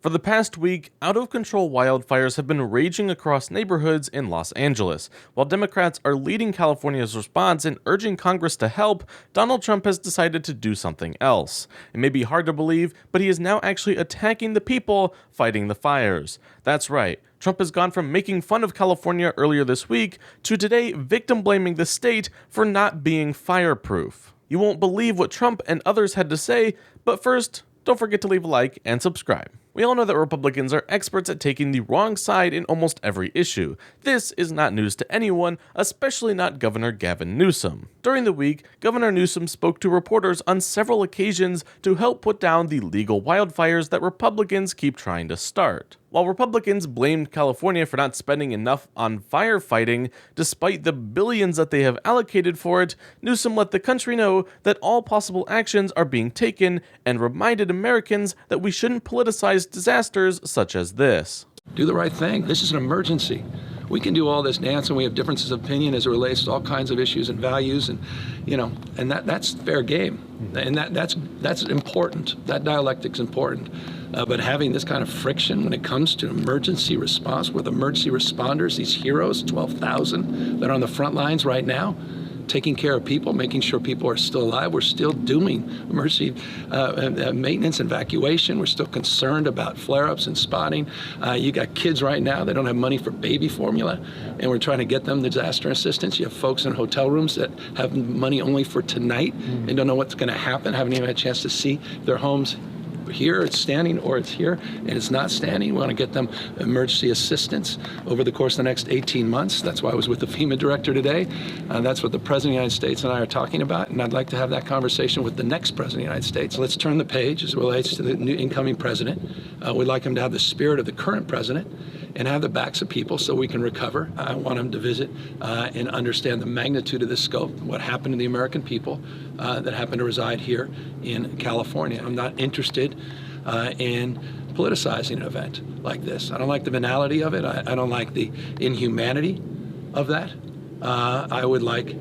For the past week, out-of-control wildfires have been raging across neighborhoods in Los Angeles. While Democrats are leading California's response and urging Congress to help, Donald Trump has decided to do something else. It may be hard to believe, but he is now actually attacking the people fighting the fires. That's right. Trump has gone from making fun of California earlier this week to today victim-blaming the state for not being fireproof. You won't believe what Trump and others had to say, but first, don't forget to leave a like and subscribe. We all know that Republicans are experts at taking the wrong side in almost every issue. This is not news to anyone, especially not Governor Gavin Newsom. During the week, Governor Newsom spoke to reporters on several occasions to help put down the legal wildfires that Republicans keep trying to start. While Republicans blamed California for not spending enough on firefighting, despite the billions that they have allocated for it, Newsom let the country know that all possible actions are being taken and reminded Americans that we shouldn't politicize disasters such as this. Do the right thing. This is an emergency. We can do all this dance and we have differences of opinion as it relates to all kinds of issues and values, and that's fair game. And that's important. That dialectic's important. But having this kind of friction when it comes to emergency response with emergency responders, these heroes, 12,000 that are on the front lines right now, taking care of people, making sure people are still alive. We're still doing emergency maintenance and evacuation. We're still concerned about flare-ups and spotting. You got kids right now that don't have money for baby formula, and we're trying to get them disaster assistance. You have folks in hotel rooms that have money only for tonight and don't know what's going to happen, haven't even had a chance to see their homes. Here it's standing or it's here and it's not standing. We want to get them emergency assistance over the course of the next 18 months. That's why I was with the FEMA director today. That's what the President of the United States and I are talking about, and I'd like to have that conversation with the next President of the United States. Let's turn the page as it relates to the new incoming president. We'd like him to have the spirit of the current president and have the backs of people so we can recover. I want him to visit and understand the magnitude of this scope, what happened to the American people that happen to reside here in California. I'm not interested in politicizing an event like this. I don't like the banality of it. I don't like the inhumanity of that. I would like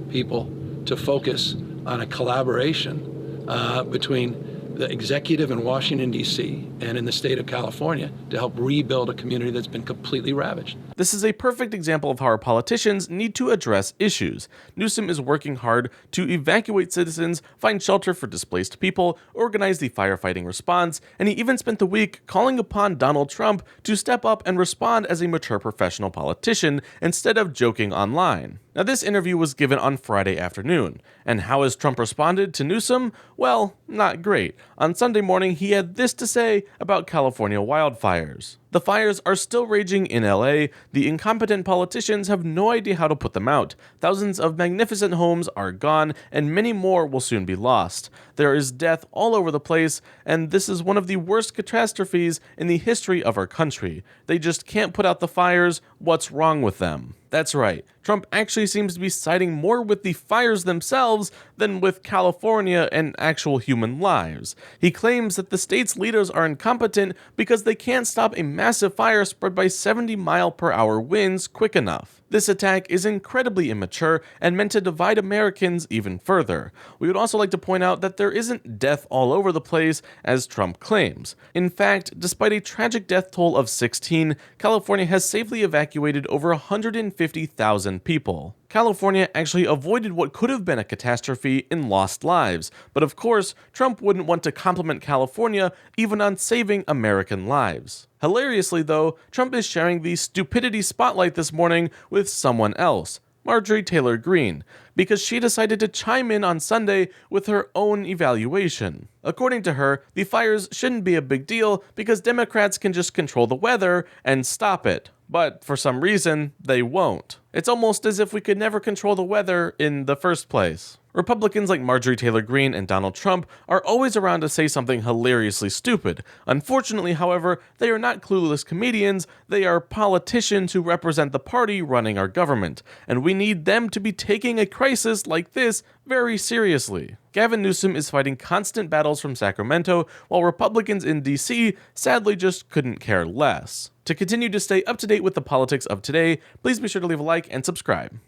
people to focus on a collaboration between the executive in Washington, D.C. and in the state of California to help rebuild a community that's been completely ravaged. This is a perfect example of how our politicians need to address issues. Newsom is working hard to evacuate citizens, find shelter for displaced people, organize the firefighting response, and he even spent the week calling upon Donald Trump to step up and respond as a mature professional politician instead of joking online. Now, this interview was given on Friday afternoon, and how has Trump responded to Newsom? Well, not great. On Sunday morning, he had this to say about California wildfires. The fires are still raging in LA. The incompetent politicians have no idea how to put them out. Thousands of magnificent homes are gone, and many more will soon be lost. There is death all over the place, and this is one of the worst catastrophes in the history of our country. They just can't put out the fires. What's wrong with them? That's right. Trump actually seems to be siding more with the fires themselves than with California and actual human lives. He claims that the state's leaders are incompetent because they can't stop a massive fire spread by 70-mile-per-hour winds quick enough. This attack is incredibly immature and meant to divide Americans even further. We would also like to point out that there isn't death all over the place, as Trump claims. In fact, despite a tragic death toll of 16, California has safely evacuated over 150,000 people. California actually avoided what could have been a catastrophe in lost lives, but of course, Trump wouldn't want to compliment California even on saving American lives. Hilariously though, Trump is sharing the stupidity spotlight this morning with someone else, Marjorie Taylor Greene, because she decided to chime in on Sunday with her own evaluation. According to her, the fires shouldn't be a big deal because Democrats can just control the weather and stop it. But for some reason, they won't. It's almost as if we could never control the weather in the first place. Republicans like Marjorie Taylor Greene and Donald Trump are always around to say something hilariously stupid. Unfortunately, however, they are not clueless comedians, they are politicians who represent the party running our government, and we need them to be taking a crisis like this very seriously. Gavin Newsom is fighting constant battles from Sacramento, while Republicans in D.C. sadly just couldn't care less. To continue to stay up to date with the politics of today, please be sure to leave a like and subscribe.